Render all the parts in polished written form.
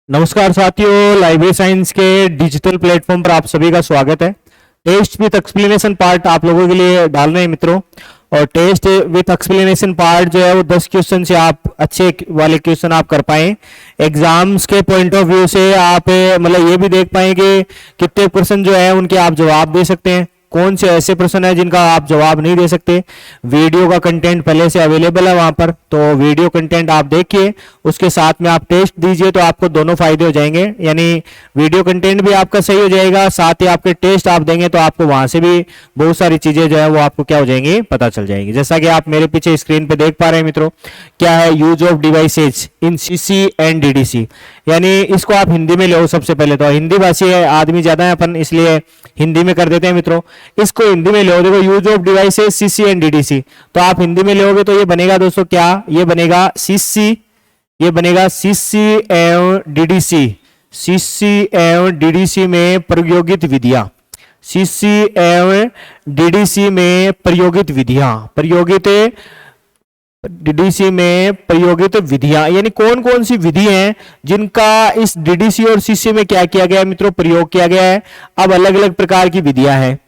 नमस्कार साथियों, library science के डिजिटल प्लेटफॉर्म पर आप सभी का स्वागत है। टेस्ट विथ एक्सप्लेनेशन पार्ट आप लोगों के लिए डाल रहे हैं मित्रों। और टेस्ट विथ एक्सप्लेनेशन पार्ट जो है वो 10 क्वेश्चन से आप अच्छे वाले क्वेश्चन आप कर पाए। एग्जाम्स के पॉइंट ऑफ व्यू से आप मतलब ये भी देख पाएंगे कितने प्रश्न जो है उनके आप जवाब दे सकते हैं, कौन से ऐसे प्रश्न है जिनका आप जवाब नहीं दे सकते। वीडियो का कंटेंट पहले से अवेलेबल है वहां पर, तो वीडियो कंटेंट आप देखिए, उसके साथ में आप टेस्ट दीजिए तो आपको दोनों फायदे हो जाएंगे। यानी वीडियो कंटेंट भी आपका सही हो जाएगा, साथ ही आपके टेस्ट आप देंगे तो आपको वहां से भी बहुत सारी चीजें जो है वो आपको क्या हो जाएंगी, पता चल जाएंगी। जैसा कि आप मेरे पीछे स्क्रीन पे देख पा रहे हैं मित्रों, क्या है use of devices in CC and DDC. यानी इसको आप हिंदी में लो। सबसे पहले तो हिंदी भाषी है आदमी ज्यादा है अपन, इसलिए हिंदी में कर देते हैं मित्रों। इसको हिंदी में लो, देखो use of devices CC and DDC, तो आप हिंदी में लोगे तो ये बनेगा दोस्तों क्या, ये बनेगा सीसी, ये बनेगा सीसी एवं डीडीसी। सीसी एवं डीडीसी में प्रयोगित विधियां, सीसी एवं डीडीसी में प्रयोगित विधियां, प्रयोगित डीडीसी में प्रयोगित विधियां, यानी कौन कौन सी विधि हैं जिनका इस डीडीसी और सीसी में क्या किया गया है मित्रों, प्रयोग किया गया है। अब अलग अलग प्रकार की विधियां हैं,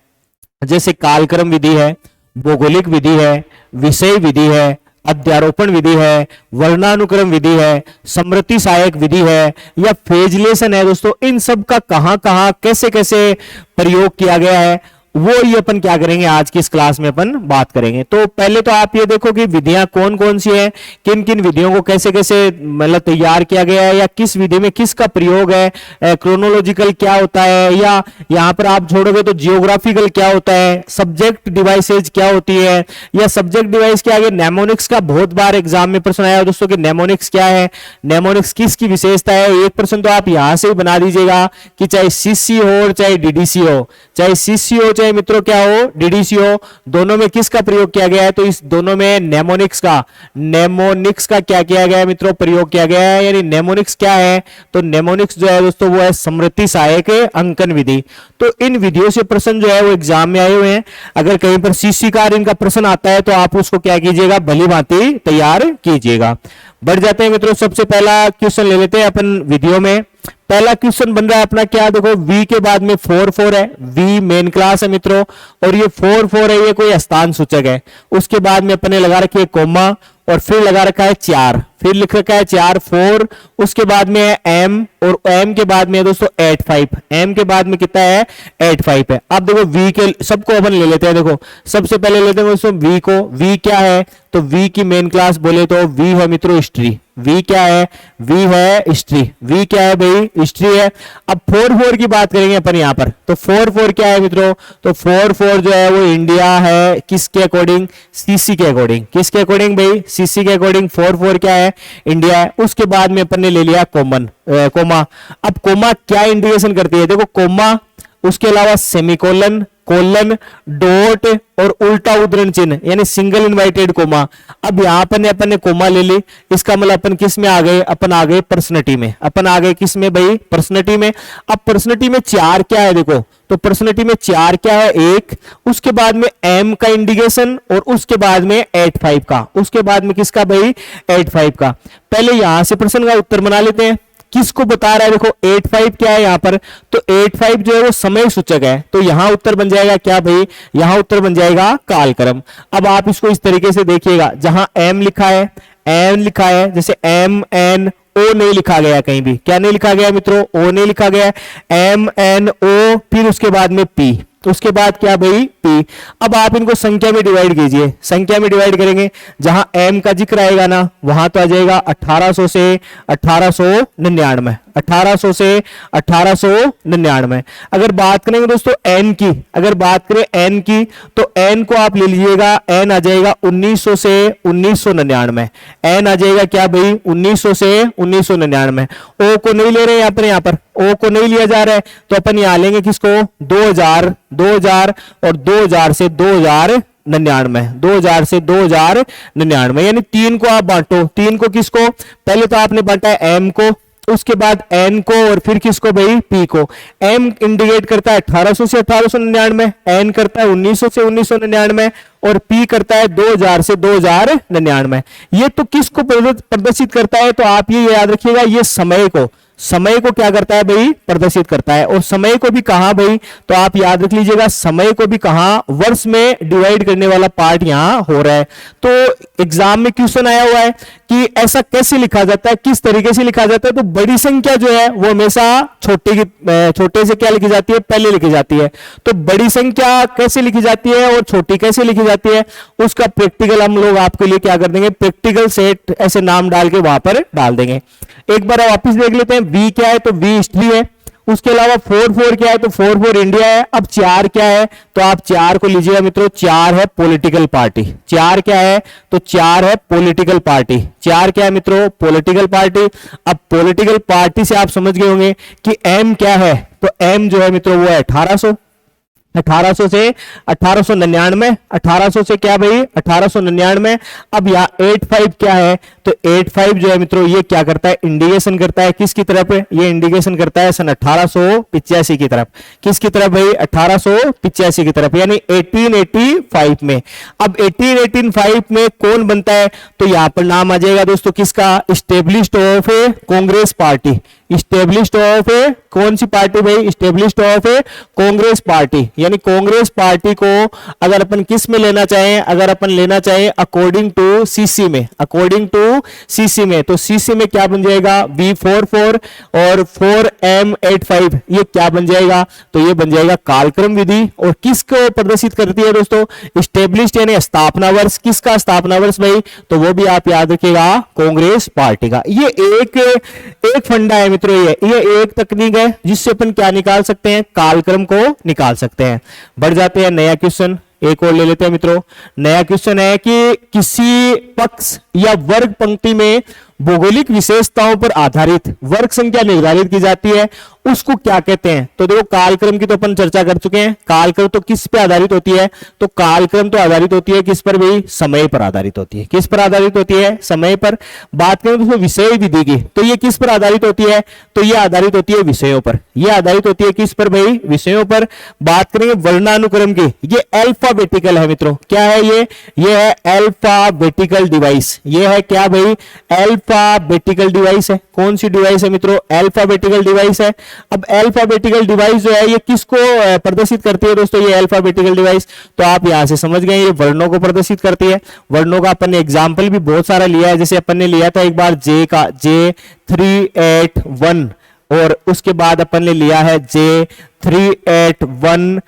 जैसे कालक्रम विधि है, भौगोलिक विधि है, विषय विधि है, अध्यारोपण विधि है, वर्णानुक्रम विधि है, समृद्धि सहायक विधि है, या फेजलेशन है। दोस्तों इन सब का कहां कहां कैसे कैसे प्रयोग किया गया है वो ये अपन क्या करेंगे आज की इस क्लास में अपन बात करेंगे। तो पहले तो आप ये देखो कि विधियां कौन कौन सी है, किन किन विधियों को कैसे कैसे मतलब तैयार किया गया है, या किस विधि में किसका प्रयोग है, क्रोनोलॉजिकल क्या होता है, या यहाँ पर आप छोड़ोगे तो जियोग्राफिकल क्या होता है, सब्जेक्ट डिवाइसेज क्या होती है, या सब्जेक्ट डिवाइस के आगे नेमोनिक्स का बहुत बार एग्जाम में प्रश्न आया दोस्तों कि नेमोनिक्स क्या है, नेमोनिक्स किसकी विशेषता है। एक प्रश्न तो आप यहां से ही बना दीजिएगा कि चाहे सीसी हो और चाहे डीडीसी हो, चाहे सीसी हो चाहे मित्रों क्या हो डीडीसी हो, दोनों में किसका प्रयोग किया गया है, तो इस दोनों में नेमोनिक्स का क्या किया गया है मित्रों, प्रयोग किया गया है। यानी नेमोनिक्स क्या है, तो नेमोनिक्स जो है दोस्तों वो है समृद्धि सहायक अंकन विधि। तो इन विधियों से प्रश्न जो है वो एग्जाम में आए हुए हैं। अगर कहीं पर सीसी का इनका प्रश्न आता है तो आप उसको क्या कीजिएगा, भली भांति तैयार कीजिएगा। बढ़ जाते हैं मित्रों, सबसे पहला क्वेश्चन ले लेते हैं अपन वीडियो में। पहला क्वेश्चन बन रहा है अपना क्या, देखो वी के बाद में 4 है, वी मेन क्लास है मित्रों, और ये 4 है, ये कोई स्थान सूचक है। उसके बाद में अपने लगा रखी है कोमा, और फिर लगा रखा है 4, फिर लिख रखा है 4 4, उसके बाद में है एम, और एम के बाद में है दोस्तों 85, एम के बाद में कितना है 85 है। अब देखो वी के सबको अपन ले लेते हैं। देखो सबसे पहले लेते हैं दोस्तों वी को। वी क्या है, तो वी की मेन क्लास बोले तो वी है मित्रों हिस्ट्री। वी क्या है, वी है हिस्ट्री। वी क्या है भाई, हिस्ट्री है। अब 4 की बात करेंगे अपन यहाँ पर, तो 4 क्या है मित्रों, तो 4 जो है वो इंडिया है, किसके अकॉर्डिंग, सीसी के अकॉर्डिंग। किसके अकॉर्डिंग भाई, सीसी के अकॉर्डिंग 4 क्या है, इंडिया है। उसके बाद में अपन ने ले लिया कोमा। अब कोमा क्या इंडिकेशन करती है, देखो कोमा, उसके अलावा सेमीकोलन, कोलन, डॉट और उल्टा उद्धरण चिन्ह, यानी सिंगल इनवर्टेड कोमा। अब यहां पर अपन ने कोमा ले ली, इसका मतलब अपन किस में आ गए, अपन आ गए पर्सनैलिटी में। अपन आ गए किस में भाई, पर्सनैलिटी में। अब पर्सनैलिटी में 4 क्या है, देखो तो पर्सनैलिटी में 4 क्या है, 1, उसके बाद में एम का इंडिकेशन, और उसके बाद में 85 का, उसके बाद में किसका भाई 85 का। पहले यहां से प्रश्न का उत्तर बना लेते हैं, किसको बता रहा है, देखो 85 क्या है यहां पर, तो 85 जो है वो समय सूचक है। तो यहां उत्तर बन जाएगा क्या भाई, यहां उत्तर बन जाएगा कालक्रम। अब आप इसको इस तरीके से देखिएगा, जहां एम लिखा है, एम लिखा है, जैसे एम एन ओ नहीं लिखा गया, कहीं भी क्या नहीं लिखा गया मित्रों, ओ नहीं लिखा गया, एम एन ओ, फिर उसके बाद में पी, तो उसके बाद क्या भाई पी। अब आप इनको संख्या में डिवाइड कीजिए, संख्या में डिवाइड करेंगे, जहां एम का जिक्र आएगा ना वहां तो आ जाएगा 1800 से 1899, 1800 से 1899। अगर बात करेंगे दोस्तों एन की, अगर बात करें एन की, तो एन को आप ले लीजिएगा, एन आ जाएगा 1900 से 1999, एन आ जाएगा क्या भाई 1900 से 1999। ओ को नहीं ले रहे हैं यहाँ पर ओ को नहीं लिया जा रहा है, तो अपन यहां लेंगे किसको, 2000 और 2000 से 2099, 2000 से 2099, यानी 3 को आप बांटो। 3 को किसको, पहले तो आपने बांटा है एम को, उसके बाद एन को, और फिर किसको भाई पी को। एम इंडिकेट करता है 1800 से 1899, एन करता है 1900 से 1999, और पी करता है 2000 से 2099। ये तो किसको प्रदर्शित करता है, तो आप ये याद रखिएगा, ये समय को, समय को क्या करता है भाई, प्रदर्शित करता है। और समय को भी कहां भाई, तो आप याद रख लीजिएगा समय को भी कहां, वर्ष में डिवाइड करने वाला पार्ट यहां हो रहा है। तो एग्जाम में क्वेश्चन आया हुआ है कि ऐसा कैसे लिखा जाता है, किस तरीके से लिखा जाता है। तो बड़ी संख्या जो है वो हमेशा छोटे से क्या लिखी जाती है, पहले लिखी जाती है। तो बड़ी संख्या कैसे लिखी जाती है और छोटी कैसे लिखी जाती है, उसका प्रैक्टिकल हम लोग आपके लिए क्या कर देंगे, प्रैक्टिकल सेट ऐसे नाम डाल के वहां पर डाल देंगे। एक बार वापिस देख लेते हैं, वी क्या है, तो वी हिस्ट्री है। उसके अलावा 4 क्या है, तो 4 इंडिया है। अब 4 क्या है, तो आप 4 को लीजिएगा मित्रों, 4 है पॉलिटिकल पार्टी। 4 क्या है, तो 4 है पॉलिटिकल पार्टी। 4 क्या है मित्रों, पॉलिटिकल पार्टी। अब पॉलिटिकल पार्टी से आप समझ गए होंगे कि एम क्या है, तो एम जो है मित्रों वो है 1800 से 1899, 1800 से क्या भाई 1899। अब यहाँ 85 क्या है, तो 85 जो है मित्रों ये क्या करता है, इंडिकेशन करता है किसकी तरफ, ये इंडिकेशन करता है सन 1885 की तरफ। किसकी तरफ भाई, 1885 की तरफ, यानी 1885 में। अब 1885 में कौन बनता है, तो यहां पर नाम आ जाएगा दोस्तों किसका, established of a Congress party. Established of a कौन सी पार्टी भाई, established of a Congress party. यानी कांग्रेस पार्टी को अगर अपन किस में लेना चाहें, अगर अपन लेना चाहें अकॉर्डिंग टू सीसी में, अकॉर्डिंग टू सीसी में, तो सीसी में क्या बन जाएगा, V44 और 4M85 ये क्या बन जाएगा, तो ये बन जाएगा कालक्रम विधि। और किसको प्रदर्शित करती है दोस्तों, स्टेब्लिश्ड यानी स्थापना वर्ष। किसका स्थापना वर्ष भाई, तो वो भी आप याद रखिएगा कांग्रेस पार्टी का। ये एक फंडा है मित्रों, ये एक तकनीक है जिससे अपन क्या निकाल सकते हैं, कालक्रम को निकाल सकते हैं। बढ़ जाते हैं, नया क्वेश्चन एक और ले लेते हैं मित्रों। नया क्वेश्चन है कि किसी पक्ष या वर्ग पंक्ति में भौगोलिक विशेषताओं पर आधारित वर्ग संख्या निर्धारित की जाती है, उसको क्या कहते हैं। तो देखो कालक्रम की तो अपन चर्चा कर चुके हैं। कालक्रम तो किस पे आधारित होती है, तो कालक्रम तो आधारित होती है किस पर भाई, समय पर आधारित होती है। किस पर आधारित होती है, समय पर। बात करें तो विषय विधि की, तो ये किस पर आधारित होती है, तो ये आधारित होती है विषयों पर। ये आधारित होती है किस पर भाई, विषयों पर। बात करेंगे वर्णानुक्रम की, ये अल्फाबेटिकल है मित्रों। क्या है ये है अल्फाबेटिकल डिवाइस। ये है क्या भाई, अल्फाबेटिकल डिवाइस है। कौन सी डिवाइस है मित्रों, अल्फाबेटिकल डिवाइस है। अब अल्फाबेटिकल डिवाइस जो है ये किसको प्रदर्शित करती है दोस्तों, ये अल्फाबेटिकल डिवाइस। तो आप यहां से समझ गए ये वर्णों को प्रदर्शित करती है। वर्णों का अपन ने एग्जाम्पल भी बहुत सारा लिया है, जैसे अपन ने लिया था एक बार जे का, J381, और उसके बाद अपन ने लिया है J381P,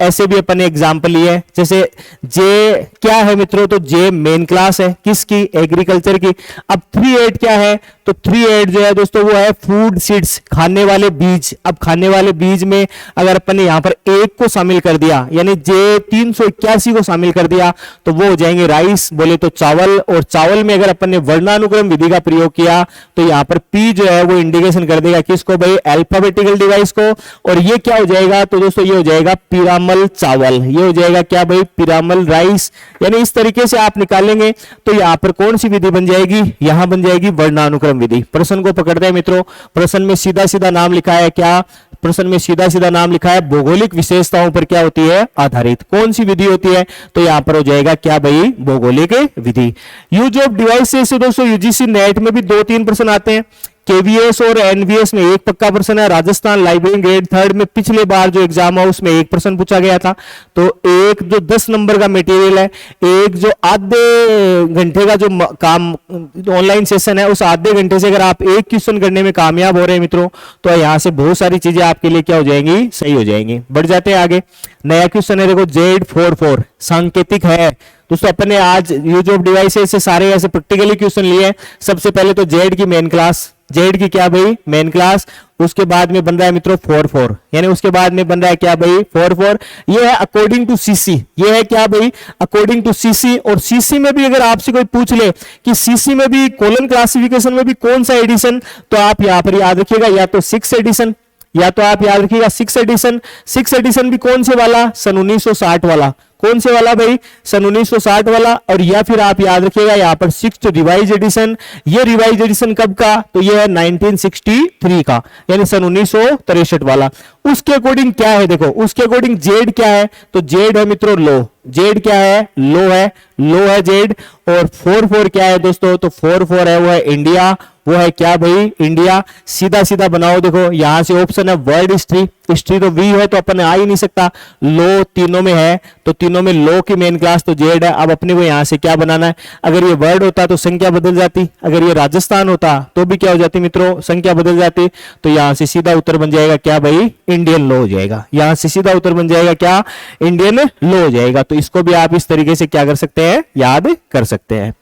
ऐसे भी अपन ने एग्जाम्पल लिए हैं। जैसे जे क्या है मित्रों, तो जे मेन क्लास है किसकी, एग्रीकल्चर की। अब 38 क्या है, तो 38 जो है दोस्तों वो है फूड सीड्स, खाने वाले बीज। अब खाने वाले बीज में अगर अपन ने यहां पर एक को शामिल कर दिया, यानी J381 को शामिल कर दिया, तो वो हो जाएंगे राइस, बोले तो चावल। और चावल में अगर अपन ने वर्णानुक्रम विधि का प्रयोग किया, तो यहां पर P जो है वो इंडिकेशन कर देगा किसको भाई, अल्फाबेटिकल डिवाइस को। और ये क्या हो जाएगा, तो दोस्तों ये हो जाएगा पिरामल चावल। ये हो जाएगा क्या भाई, पिरामल राइस। यानी इस तरीके से आप निकालेंगे तो यहां पर कौन सी विधि बन जाएगी, यहां बन जाएगी वर्णानुक्रम विधि। प्रश्न को पकड़ते हैं मित्रों, प्रश्न में सीधा सीधा नाम लिखा है क्या, प्रश्न में सीधा सीधा नाम लिखा है भौगोलिक विशेषताओं पर क्या होती है, आधारित। कौन सी विधि होती है, तो यहां पर हो जाएगा क्या भाई, भौगोलिक विधि। यूज ऑफ डिवाइसेस से दोस्तों यूजीसी नेट में भी 2-3 प्रश्न आते हैं। केवीएस और एनवीएस में एक पक्का प्रश्न है। राजस्थान लाइब्रेरी ग्रेड 3 में पिछले बार जो एग्जाम है उसमें एक प्रश्न पूछा गया था। तो एक जो 10 नंबर का मटेरियल है, एक जो आधे घंटे का जो काम ऑनलाइन सेशन है, उस आधे घंटे से अगर आप एक क्वेश्चन करने में कामयाब हो रहे हैं मित्रों, तो यहां से बहुत सारी चीजें आपके लिए क्या हो जाएंगी, सही हो जाएंगी। बढ़ जाते हैं आगे। नया क्वेश्चन है देखो, Z44 सांकेतिक है। दोस्तों अपन ने आज यूज ऑफ डिवाइसेस से सारे ऐसे प्रैक्टिकली क्वेश्चन लिए हैं। सबसे पहले तो जेड की मेन क्लास, जेड की क्या भाई, मेन क्लास। उसके बाद में बन रहा है मित्रों 44, यानी उसके बाद में बन रहा है क्या भाई, 44। ये है अकॉर्डिंग टू सीसी। ये है क्या भाई, अकॉर्डिंग टू सीसी। और सीसी में भी अगर आपसे कोई पूछ ले कि सीसी में भी कॉलम क्लासिफिकेशन में भी कौन सा एडिशन, तो आप यहां पर याद रखिएगा या तो 6 एडिशन, या तो आप याद रखिएगा 6 एडिशन। 6 एडिशन भी कौन से वाला, सन 1960 वाला। कौन से वाला भाई, सन 1960 वाला। और या फिर आप याद रखिएगा यहां पर 6 रिवाइज एडिशन। ये रिवाइज एडिशन कब का, तो ये है 1963 का, यानी सन 1963 वाला। उसके अकॉर्डिंग क्या है देखो, उसके अकॉर्डिंग जेड क्या है, तो जेड है मित्रों लो। जेड क्या है, लो है, लो है जेड। और 4 क्या है दोस्तों, तो 4 है वो है इंडिया, वो है क्या भाई, इंडिया। सीधा सीधा बनाओ, देखो यहां से ऑप्शन है वर्ल्ड हिस्ट्री, हिस्ट्री तो वी है तो अपन आ ही नहीं सकता, लो तीनों में है तो तीनों में लो की मेन क्लास तो जेड है। अब अपने को यहां से क्या बनाना है, अगर ये वर्ड होता तो संख्या बदल जाती, अगर ये राजस्थान होता तो भी क्या हो जाती मित्रों, संख्या बदल जाती। तो यहां से सीधा उत्तर बन जाएगा क्या भाई, इंडियन लो हो जाएगा। यहां से सीधा उत्तर बन जाएगा क्या, इंडियन लो हो जाएगा। तो इसको भी आप इस तरीके से क्या कर सकते हैं, याद कर सकते हैं।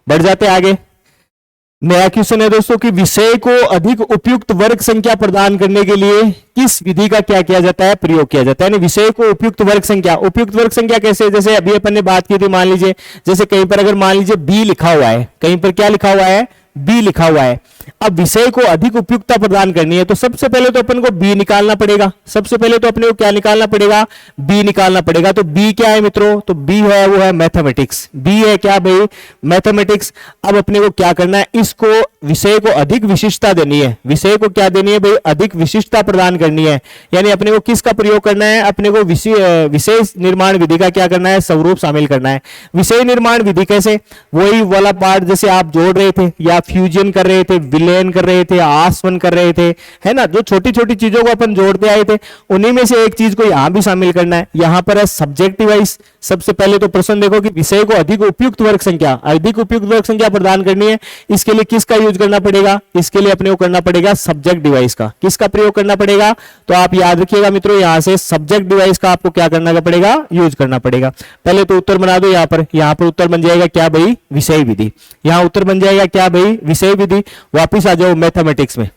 बढ़ जाते हैं आगे। नया क्वेश्चन है दोस्तों कि विषय को अधिक उपयुक्त वर्ग संख्या प्रदान करने के लिए किस विधि का क्या किया जाता है, प्रयोग किया जाता है। विषय को उपयुक्त वर्ग संख्या, उपयुक्त वर्ग संख्या कैसे, जैसे अभी अपन ने बात की थी, मान लीजिए जैसे कहीं पर अगर मान लीजिए बी लिखा हुआ है, कहीं पर क्या लिखा हुआ है, बी लिखा हुआ है। अब विषय को अधिक उपयुक्तता प्रदान करनी है तो सबसे पहले तो अपन को बी निकालना पड़ेगा, सबसे पहले तो अपने को क्या निकालना पड़ेगा, बी निकालना पड़ेगा। तो बी क्या है मित्रों, तो बी है वो है मैथमेटिक्स, बी है क्या भाई, मैथमेटिक्स। अब अपने को क्या करना है, इसको विषय को अधिक विशिष्टता देनी है, विषय को क्या देनी है भाई, अधिक विशिष्टता प्रदान करनी है। यानी अपने को किसका प्रयोग करना है, अपने को विषय निर्माण विधि का क्या करना है, स्वरूप शामिल करना है। विषय निर्माण विधि कैसे, वही वाला पार्ट जैसे आप जोड़ रहे थे या फ्यूजन कर रहे थे, विलयन कर रहे थे, आसवन कर रहे थे, है ना, जो छोटी छोटी चीजों को अपन जोड़ते आए थे, उन्हीं में से एक चीज को यहां भी शामिल करना है। यहां पर है सब्जेक्ट डिवाइस। सबसे पहले तो प्रश्न देखो कि विषय को अधिक उपयुक्त वर्ग संख्या, अधिक उपयुक्त वर्ग संख्या प्रदान करनी है, इसके लिए किसका यूज करना पड़ेगा, इसके लिए अपने को करना पड़ेगा सब्जेक्ट डिवाइस का। किसका प्रयोग करना पड़ेगा, तो आप याद रखिएगा मित्रों, यहां से सब्जेक्ट डिवाइस का आपको क्या करना पड़ेगा, यूज करना पड़ेगा। पहले तो उत्तर बना दो, यहां पर उत्तर बन जाएगा क्या भाई, विषय विधि। यहां उत्तर बन जाएगा क्या भाई, विषय विधि। वापिस आ जाओ मैथमेटिक्स में,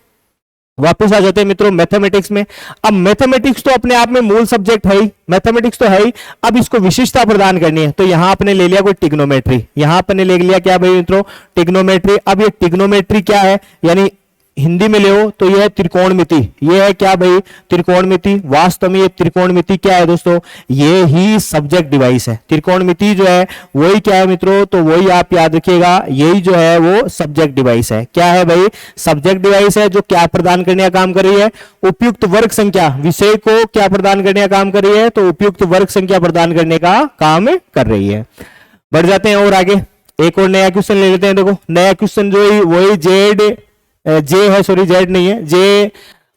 वापस आ जाते हैं मित्रों मैथमेटिक्स में। अब मैथमेटिक्स तो अपने आप में मूल सब्जेक्ट है ही, मैथमेटिक्स तो है ही, अब इसको विशिष्टता प्रदान करनी है। तो यहां आपने ले लिया कोई टिग्नोमेट्री, यहां आपने ले लिया क्या भाई मित्रों, टिग्नोमेट्री। अब ये टिग्नोमेट्री क्या है, यानी हिंदी में ले तो यह है त्रिकोणमिति, ये है क्या भाई, त्रिकोणमिति। वास्तव में ये त्रिकोणमिति क्या है दोस्तों, ये ही सब्जेक्ट डिवाइस है। त्रिकोणमिति जो है वही क्या है मित्रों, तो वही आप याद रखिएगा, यही जो है वो सब्जेक्ट डिवाइस है। क्या है भाई, सब्जेक्ट डिवाइस है, जो क्या प्रदान करने का काम कर रही है, उपयुक्त वर्ग संख्या। विषय को क्या प्रदान करने का काम कर रही है, तो उपयुक्त वर्ग संख्या प्रदान करने का काम कर रही है। बढ़ जाते हैं और आगे, एक और नया क्वेश्चन ले लेते हैं। देखो नया क्वेश्चन जो है वही जे है, सॉरी जेड नहीं है, जे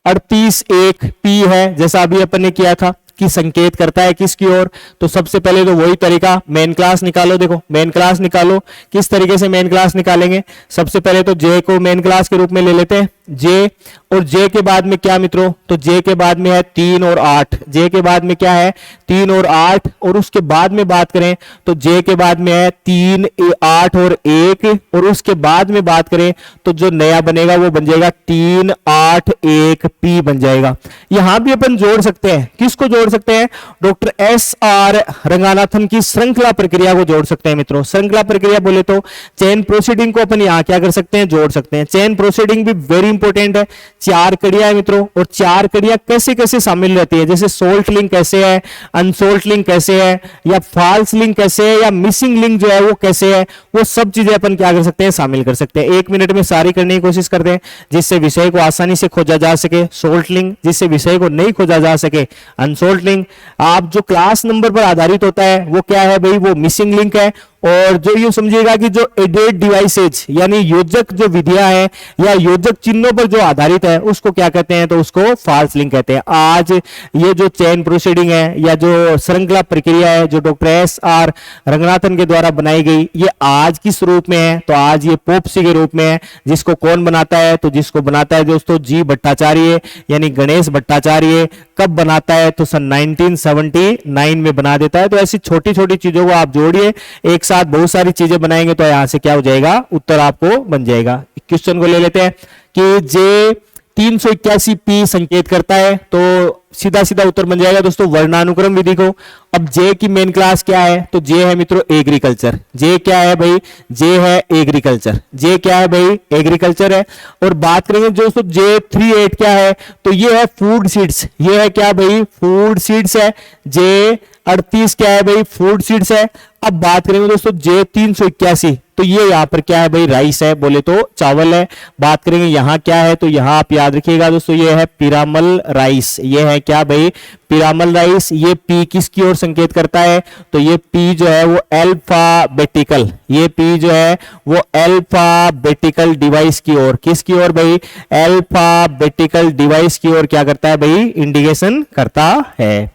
38 पी है, जैसा अभी अपन ने किया था कि संकेत करता है किसकी ओर। तो सबसे पहले तो वही तरीका, मेन क्लास निकालो। देखो मेन क्लास निकालो, किस तरीके से मेन क्लास निकालेंगे, सबसे पहले तो जे को मेन क्लास के रूप में ले लेते हैं, जे। और जे के बाद में क्या मित्रों, तो जे के बाद में है 3 और 8, जे के बाद में क्या है 3 और 8। और उसके बाद में बात करें तो जे के बाद में है 3, 8 और 1। और उसके बाद में बात करें तो जो नया बनेगा वो बन जाएगा 3, 8, 1 पी बन जाएगा। यहां भी अपन जोड़ सकते हैं, किसको जोड़ सकते हैं, डॉक्टर SR रंगानाथन की श्रृंखला प्रक्रिया को जोड़ सकते हैं मित्रों। श्रृंखला प्रक्रिया बोले तो चेन प्रोसीडिंग को अपन यहां क्या कर सकते हैं, जोड़ सकते हैं। चेन प्रोसीडिंग भी वेरी इंपॉर्टेंट है। 4 कड़ियां है मित्रों, और 4 कड़ियां कैसे कैसे शामिल रहती है, जैसे सोल्ट लिंक कैसे है, अनसोल्ट लिंक कैसे है, या फॉल्स लिंक कैसे है, या मिसिंग लिंक जो है वो कैसे है, वो सब चीजें अपन क्या कर सकते हैं, शामिल कर सकते हैं। 1 मिनट में सारी करने की कोशिश करते हैं, जिससे विषय को आसानी से खोजा जा सके सोल्ट लिंक, जिससे विषय को नहीं खोजा जा सके अनसोल्ट लिंक। आप जो क्लास नंबर पर आधारित होता है वो क्या है भाई, वो मिसिंग लिंक है। और जो यूं समझिएगा कि जो एडेड डिवाइसेज यानी योजक जो विधियां है या योजक चिन्हों पर जो आधारित है उसको क्या कहते हैं, तो उसको फॉल्स लिंक कहते हैं। आज ये जो चेन प्रोसीडिंग है या जो श्रृंखला प्रक्रिया है जो डॉक्टर SR रंगनाथन के द्वारा बनाई गई, ये आज किस रूप में है, तो आज ये पोपसी के रूप में है। जिसको कौन बनाता है, तो जिसको बनाता है दोस्तों जी भट्टाचार्य यानी गणेश भट्टाचार्य। कब बनाता है, तो सन 1979 में बना देता है। तो ऐसी छोटी छोटी चीजों को आप जोड़िए, एक साथ बहुत सारी चीजें बनाएंगे तो यहां से क्या हो जाएगा, उत्तर आपको बन जाएगा। क्वेश्चन को ले लेते हैं कि जे 381 पी संकेत करता है, तो सीधा सीधा उत्तर बन जाएगा दोस्तों वर्णानुक्रम विधि को। अब जे की मेन क्लास क्या है, तो जे है मित्रों एग्रीकल्चर। जे क्या है भाई, जे है एग्रीकल्चर। जे क्या है भाई, एग्रीकल्चर है। और बात करेंगे दोस्तों जे 38 क्या है, तो ये है फूड सीड्स। ये है क्या भाई, फूड सीड्स है। जे 38 क्या है भाई, फूड सीड्स है। अब बात करेंगे दोस्तों जे 381, तो ये यहाँ पर क्या है भाई, राइस है, बोले तो चावल है। बात करेंगे यहाँ क्या है, तो यहाँ आप याद रखिएगा दोस्तों, ये है पिरामल राइस। ये है क्या भाई, पिरामल राइस। ये पी किसकी ओर संकेत करता है, तो ये पी जो है वो अल्फाबेटिकल, ये पी जो है वो अल्फाबेटिकल डिवाइस की ओर, किसकी ओर भाई, अल्फाबेटिकल डिवाइस की ओर क्या करता है भाई, इंडिकेशन करता है।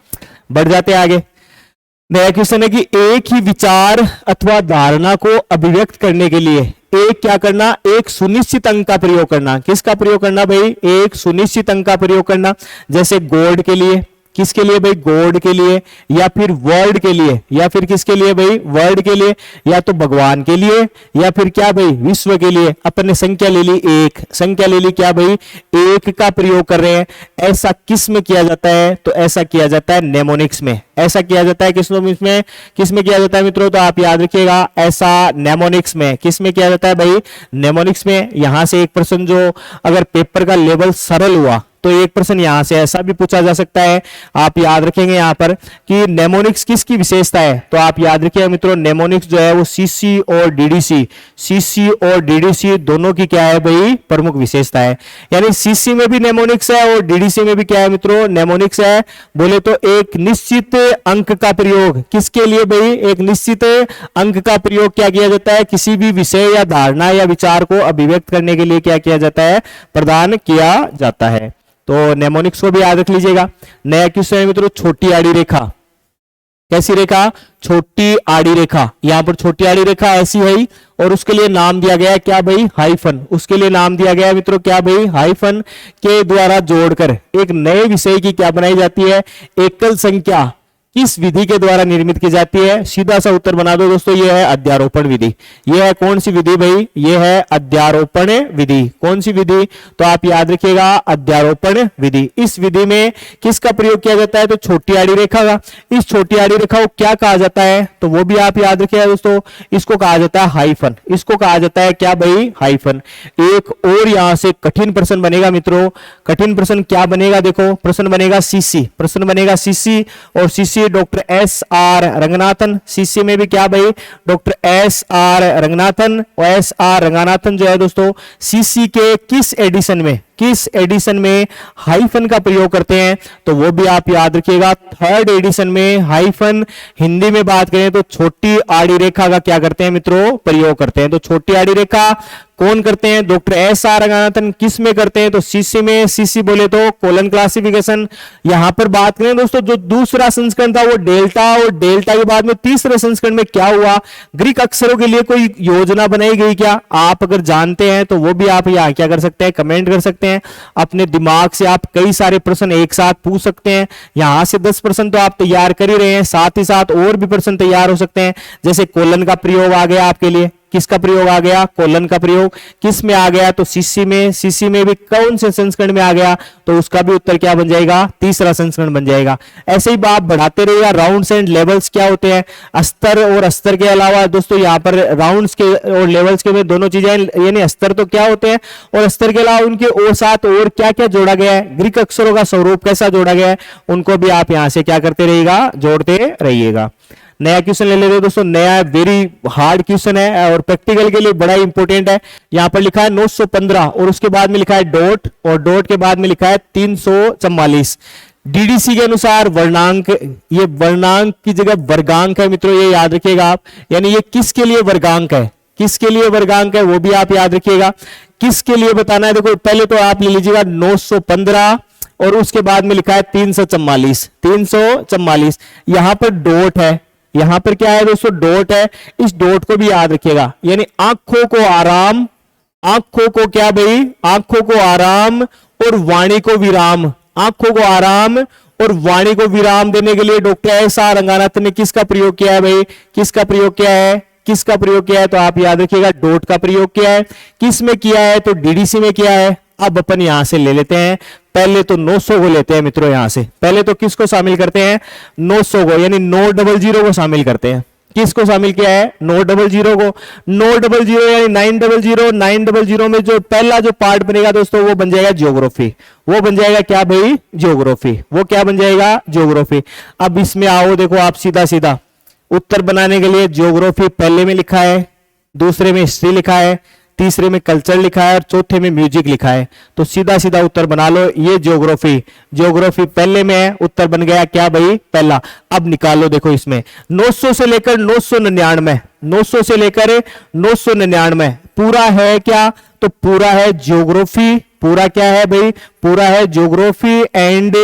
बढ़ जाते हैं आगे। नया क्वेश्चन है कि एक ही विचार अथवा धारणा को अभिव्यक्त करने के लिए एक क्या करना, एक सुनिश्चित अंक का प्रयोग करना। किसका प्रयोग करना भाई, एक सुनिश्चित अंक का प्रयोग करना। जैसे गॉड के लिए, किसके लिए भाई, गॉड के लिए, या फिर वर्ड के लिए, या फिर किसके लिए भाई, वर्ड के लिए, या तो भगवान के लिए, या फिर क्या भाई, विश्व के लिए। अपन ने संख्या ले ली एक, संख्या ले ली क्या भाई, एक का प्रयोग कर रहे हैं। ऐसा किस में किया जाता है, तो ऐसा किया जाता है नेमोनिक्स में। ऐसा किया जाता है किस में किया जाता है मित्रों, तो आप याद रखिएगा, ऐसा नेमोनिक्स में। किस में किया जाता है भाई, नेमोनिक्स में। यहां से एक प्रश्न जो अगर पेपर का लेवल सरल हुआ तो एक प्रश्न यहां से ऐसा भी पूछा जा सकता है। आप याद रखेंगे यहां पर कि नेमोनिक्स किसकी विशेषता है, तो आप याद रखिए मित्रों, नेमोनिक्स जो है वो सीसी और डीडीसी, सीसी और डीडीसी दोनों की क्या है भाई, प्रमुख विशेषता है। यानी सीसी में भी नेमोनिक्स है और डीडीसी में भी क्या है मित्रों, नेमोनिक्स है। बोले तो एक निश्चित अंक का प्रयोग, किसके लिए भाई, एक निश्चित अंक का प्रयोग क्या किया जाता है, किसी भी विषय या धारणा या विचार को अभिव्यक्त करने के लिए क्या किया जाता है, प्रदान किया जाता है। तो नेमोनिक्स को भी याद रख लीजिएगा। नया क्वेश्चन है मित्रों, छोटी आड़ी रेखा। कैसी रेखा, छोटी आड़ी रेखा। यहां पर छोटी आड़ी रेखा ऐसी है और उसके लिए नाम दिया गया है क्या भाई, हाइफन। उसके लिए नाम दिया गया है मित्रों क्या भाई, हाइफन के द्वारा जोड़कर एक नए विषय की क्या बनाई जाती है, एकल संख्या किस विधि के द्वारा निर्मित की जाती है। सीधा सा उत्तर बना दो दोस्तों, यह है अध्यारोपण विधि। यह है कौन सी विधि भाई, यह है अध्यारोपण विधि। कौन सी विधि, तो आप याद रखिएगा, अध्यारोपण विधि। इस विधि में किसका प्रयोग किया जाता है, तो छोटी आड़ी रेखा का। इस छोटी आड़ी रेखा को क्या कहा जाता है, तो वो भी आप याद रखिएगा दोस्तों, इसको कहा जाता है हाइफन। इसको कहा जाता है क्या भाई, हाइफन। एक और यहां से कठिन प्रश्न बनेगा मित्रों। कठिन प्रश्न क्या बनेगा, देखो प्रश्न बनेगा सीसी, प्रश्न बनेगा सीसी। और CC doctor S R Ranganathan. CC में भी क्या भाई, डॉक्टर एस आर रंगनाथन। और एस आर रंगनाथन जो है दोस्तों, सीसी के किस एडिशन में हाइफन का प्रयोग करते हैं, तो वो भी आप याद रखिएगा, थर्ड एडिशन में हाइफन। हिंदी में बात करें तो छोटी आड़ी रेखा का क्या करते हैं मित्रों, प्रयोग करते हैं। तो छोटी आड़ी रेखा कौन करते हैं, डॉक्टर एस आर रंगनाथन। किस में करते हैं, तो सीसी में। सीसी बोले तो कोलन क्लासिफिकेशन। यहां पर बात करें दोस्तों, जो दूसरा संस्करण था वो डेल्टा, और डेल्टा के बाद में तीसरे संस्करण में क्या हुआ, ग्रीक अक्षरों के लिए कोई योजना बनाई गई क्या, आप अगर जानते हैं तो वो भी आप यहां क्या कर सकते हैं, कमेंट कर सकते हैं। अपने दिमाग से आप कई सारे प्रश्न एक साथ पूछ सकते हैं। यहां से 10 प्रश्न तो आप तैयार कर ही रहे हैं, साथ ही साथ और भी प्रश्न तैयार हो सकते हैं। जैसे कोलन का प्रयोग आ गया आपके लिए, किसका प्रयोग आ गया, कोलन का प्रयोग किस में आ गया, तो सीसी में। सीसी में भी कौन से संस्करण में आ गया, तो उसका भी उत्तर क्या बन जाएगा, तीसरा संस्करण बन जाएगा। ऐसे ही बात बढ़ाते रहिएगा। राउंड्स एंड लेवल्स क्या होते हैं, अस्तर और अस्तर के अलावा दोस्तों यहाँ पर राउंड्स के और लेवल्स के में दोनों चीजें, यानी अस्तर तो क्या होते हैं और अस्तर के अलावा उनके और साथ और क्या क्या जोड़ा गया है, ग्रीक अक्षरों का स्वरूप कैसा जोड़ा गया है, उनको भी आप यहां से क्या करते रहिएगा, जोड़ते रहिएगा। नया क्वेश्चन ले लेते दोस्तों। नया वेरी हार्ड क्वेश्चन है और प्रैक्टिकल के लिए बड़ा इंपॉर्टेंट है। यहां पर लिखा है 915 और उसके बाद में लिखा है डॉट, और डॉट के बाद में लिखा है 344। डीडीसी के अनुसार वर्णांक, ये वर्णांक की जगह वर्गांक है मित्रों, ये याद रखिएगा आप। यानी ये किसके लिए वर्गांक है, किसके लिए वर्गांक है वो भी आप याद रखिएगा। किसके लिए बताना है, देखो पहले तो आप ले लीजिएगा 915 और उसके बाद में लिखा है 344। 344 यहां पर डॉट है, यहां पर क्या है दोस्तों, डॉट है। इस डॉट को भी याद रखिएगा, यानी आंखों को आराम, आंखों को क्या भाई, आंखों को आराम और वाणी को विराम। आंखों को आराम और वाणी को विराम देने के लिए डॉक्टर एस आर रंगनाथन ने किसका प्रयोग किया है भाई, किसका प्रयोग किया है, किसका प्रयोग किया है, तो आप याद रखिएगा डॉट का प्रयोग किया है। किस में किया है, तो डीडीसी में किया है। अब अपन यहां से ले लेते हैं, पहले तो 900 को लेते हैं मित्रों। यहां से पहले तो किसको शामिल करते हैं, 900 को, यानी 900 को शामिल करते हैं। किसको शामिल किया है, 900 को। 900 यानी 900, 900 में जो पहला जो पार्ट बनेगा दोस्तों वो बन जाएगा ज्योग्राफी। वो बन जाएगा क्या भाई, ज्योग्राफी। वो क्या बन जाएगा, ज्योग्राफी। अब इसमें आओ, देखो आप सीधा सीधा उत्तर बनाने के लिए ज्योग्राफी पहले में लिखा है, दूसरे में हिस्ट्री लिखा है, तीसरे में कल्चर लिखा है और चौथे में म्यूजिक लिखा है। तो सीधा सीधा उत्तर बना लो, ये ज्योग्राफी, ज्योग्राफी पहले में है, उत्तर बन गया क्या भाई, पहला। अब निकालो, देखो इसमें 900 से लेकर 999, 900 से लेकर 999 पूरा है क्या, तो पूरा है ज्योग्राफी, पूरा क्या है भाई, पूरा है geography and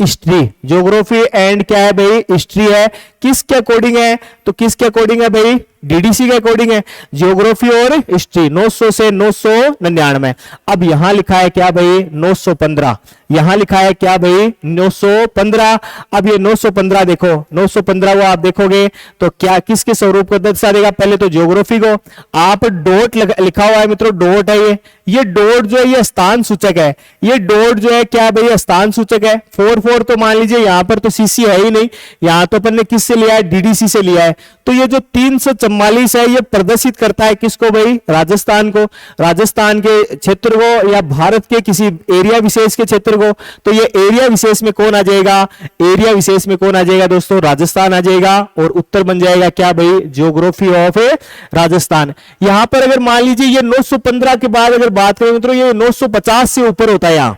history, geography and क्या है भाई, हिस्ट्री है। किसके अकॉर्डिंग है, तो किसके अकॉर्डिंग है भाई, डीडीसी के अकॉर्डिंग है, ज्योग्राफी और हिस्ट्री। 900 से 999। अब यहां लिखा है क्या भाई, 915, यहां लिखा है क्या भाई, 915। अब ये 915 देखो, 915 को आप देखोगे तो क्या किसके स्वरूप को दर्शा देगा, पहले तो ज्योग्राफी को। आप डॉट लिखा हुआ है मित्रों, डॉट है ये डॉट जो है ये स्थान सूचक है, ये डॉट जो है क्या भाई, स्थान सूचक है। 44 तो मान लीजिए यहां पर तो सीसी है ही नहीं, यहां तो अपन ने किससे लिया है, डीडीसी से लिया है। तो ये जो 344 है ये प्रदर्शित करता है किसको भाई, राजस्थान को, राजस्थान के क्षेत्र को या भारत के किसी एरिया विशेष के क्षेत्र को। तो ये एरिया विशेष में कौन आ जाएगा, एरिया विशेष में कौन आ जाएगा दोस्तों, राजस्थान आ जाएगा। और उत्तर बन जाएगा क्या भाई, ज्योग्राफी ऑफ राजस्थान। यहां पर अगर मान लीजिए ये 915 के बाद अगर बात करें मित्रों, ये 950 से ऊपर होता है यहां,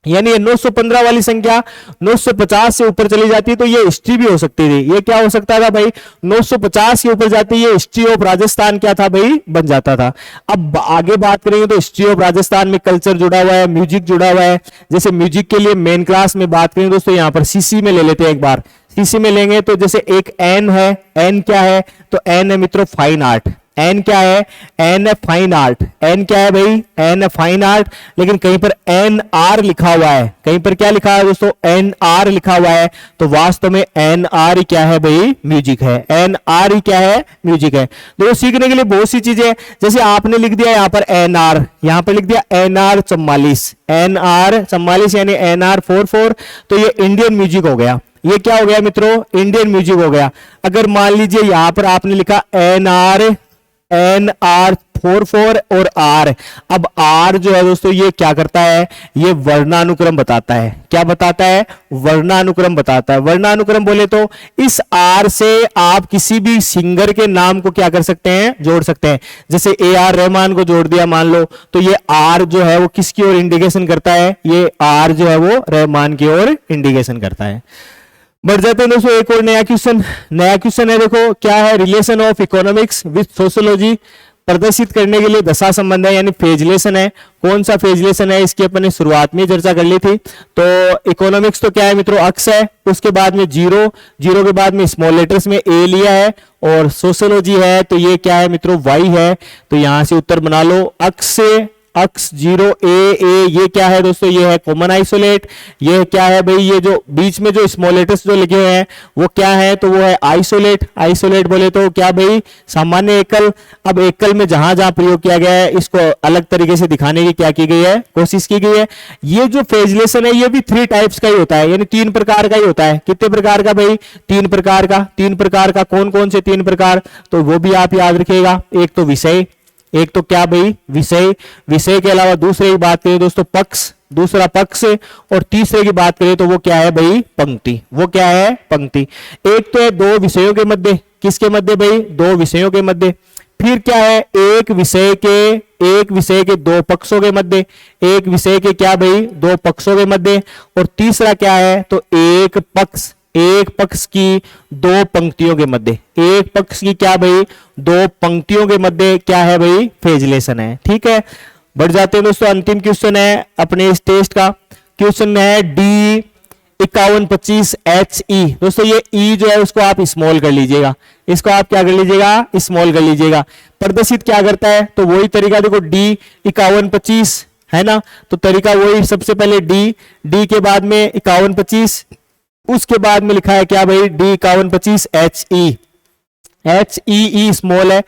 यानी ये 915 वाली संख्या 950 से ऊपर चली जाती है तो ये हिस्ट्री भी हो सकती थी। ये क्या हो सकता था भाई, 950 के ऊपर जाती है, हिस्ट्री ऑफ राजस्थान क्या था भाई, बन जाता था। अब आगे बात करेंगे तो हिस्ट्री ऑफ राजस्थान में कल्चर जुड़ा हुआ है, म्यूजिक जुड़ा हुआ है। जैसे म्यूजिक के लिए मेन क्लास में बात करें दोस्तों, यहां पर सीसी में ले लेते हैं एक बार, सीसी में लेंगे तो जैसे एक एन है, एन क्या है, तो एन है मित्रों फाइन आर्ट, एन क्या है, एन है फाइन आर्ट, एन क्या है भाई, एन है फाइन आर्ट। लेकिन कहीं पर एन आर लिखा हुआ है, कहीं पर क्या लिखा है दोस्तों, एन आर लिखा हुआ है, तो वास्तव में एन आर ही क्या है भाई, म्यूजिक है, एन आर ही क्या है, म्यूजिक है। दोस्तों सीखने के लिए बहुत सी चीजें हैं, जैसे आपने लिख दिया यहां पर एन आर, यहां पर लिख दिया एन आर 44, एन आर 44 यानी एन आर 44, तो ये इंडियन म्यूजिक हो गया। ये क्या हो गया मित्रों, इंडियन म्यूजिक हो गया। अगर मान लीजिए यहां पर आपने लिखा एन आर 44 और आर, अब आर जो है दोस्तों ये क्या करता है, ये वर्णानुक्रम बताता है। क्या बताता है, वर्णानुक्रम बताता है। वर्णानुक्रम बोले तो इस आर से आप किसी भी सिंगर के नाम को क्या कर सकते हैं, जोड़ सकते हैं। जैसे ए आर रहमान को जोड़ दिया मान लो, तो ये आर जो है वो किसकी ओर इंडिकेशन करता है, ये आर जो है वो रहमान की ओर इंडिकेशन करता है। बढ़ जाते हैं दोस्तों, एक और नया क्वेश्चन है, देखो क्या है, relation of economics with sociology प्रदर्शित करने के लिए दशा संबंध है, यानी फेजलेशन है। कौन सा फेजलेशन है, इसकी अपन ने शुरुआत में चर्चा कर ली थी। तो इकोनॉमिक्स तो क्या है मित्रों, अक्स है, उसके बाद में जीरो, जीरो के बाद में स्मॉल लेटर्स में ए लिया है, और सोशियोलॉजी है तो ये क्या है मित्रों, वाई है। तो यहां से उत्तर बना लो, अक्स से अक्स जीरो ए, ये क्या है दोस्तों, ये है कॉमन आइसोलेट। ये क्या है भाई, ये जो बीच में जो स्मॉल लेटर्स जो लिखे हुए हैं वो क्या है, तो वो है आइसोलेट। आइसोलेट बोले तो क्या भाई, सामान्य एकल। अब एकल में जहां जहां प्रयोग किया गया है इसको अलग तरीके से दिखाने की क्या की गई है, कोशिश की गई है। ये जो फेजलेशन है ये भी 3 टाइप्स का ही होता है, यानी 3 प्रकार का ही होता है। कितने प्रकार का भाई, 3 प्रकार का। 3 प्रकार का, कौन कौन से 3 प्रकार, तो वो भी आप याद रखिएगा। एक तो विषय, एक तो क्या भाई, विषय। विषय के अलावा दूसरे की बात करें दोस्तों पक्ष, दूसरा पक्ष, और तीसरे की बात करें तो वो क्या है भाई, पंक्ति। वो क्या है, पंक्ति। एक तो है 2 विषयों के मध्य, किसके मध्य भाई, 2 विषयों के मध्य। फिर क्या है, एक विषय के 2 पक्षों के मध्य, एक विषय के क्या भाई, 2 पक्षों के मध्य। और तीसरा क्या है, तो एक पक्ष की 2 पंक्तियों के मध्य, एक पक्ष की क्या भाई, 2 पंक्तियों के मध्य क्या है भाई, फेजलेशन है। ठीक है, बढ़ जाते हैं दोस्तों, अंतिम क्वेश्चन है अपने इस टेस्ट का। क्वेश्चन है डी 5125 HE। दोस्तों ये ई जो है उसको आप स्मॉल कर लीजिएगा, इसको आप क्या कर लीजिएगा, स्मॉल कर लीजिएगा। प्रदर्शित क्या करता है, तो वही तरीका देखो, डी 5125 है ना, तो तरीका वही, सबसे पहले डी के बाद में 5125, उसके बाद में लिखा है क्या भाई, डी 5125 HE स्मॉल है।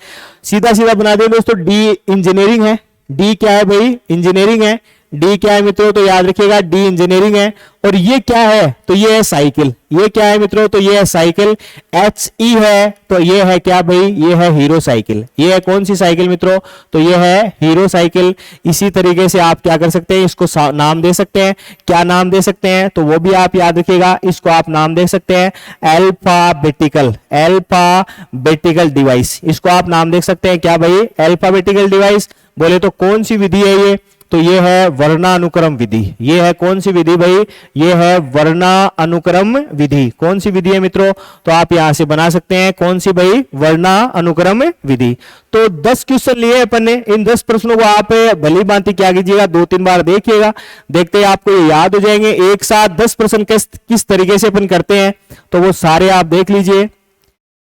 सीधा सीधा बना दे दोस्तों, डी इंजीनियरिंग है, डी क्या है भाई, इंजीनियरिंग है। डी क्या है मित्रों, तो याद रखिएगा डी इंजीनियरिंग है। और ये क्या है, तो ये है साइकिल। ये क्या है मित्रों, तो ये है साइकिल। एच ई है, तो ये है क्या भाई, ये है हीरो साइकिल। ये है कौन सी साइकिल मित्रों, तो ये है हीरो साइकिल। इसी तरीके से आप क्या कर सकते हैं, इसको नाम दे सकते हैं। क्या नाम दे सकते हैं, तो वो भी आप याद रखिएगा। इसको आप नाम दे सकते हैं अल्फाबेटिकल, अल्फाबेटिकल डिवाइस। इसको आप नाम देख सकते हैं क्या भाई, अल्फाबेटिकल डिवाइस। बोले तो कौन सी विधि है ये, तो ये है वर्णानुक्रम विधि। ये है कौन सी विधि भाई, ये है वर्णानुक्रम विधि। कौन सी विधि है मित्रों, तो आप यहां से बना सकते हैं कौन सी भाई, वर्णानुक्रम विधि। तो 10 क्वेश्चन लिए अपन ने। इन 10 प्रश्नों को आप भली भांति क्या कीजिएगा, 2-3 बार देखिएगा। देखते ही आपको ये याद हो जाएंगे। एक साथ 10 प्रश्न किस तरीके से अपन करते हैं, तो वो सारे आप देख लीजिए।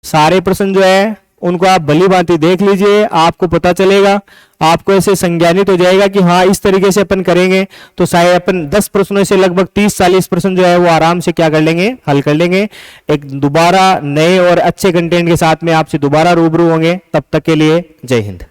सारे प्रश्न जो है उनको आप भली भांति देख लीजिए, आपको पता चलेगा। आपको ऐसे संज्ञानित हो जाएगा कि हाँ इस तरीके से अपन करेंगे तो शायद अपन 10 प्रश्नों से लगभग 30-40 प्रश्न जो है वो आराम से क्या कर लेंगे, हल कर लेंगे। एक दोबारा नए और अच्छे कंटेंट के साथ में आपसे दोबारा रूबरू होंगे। तब तक के लिए जय हिंद।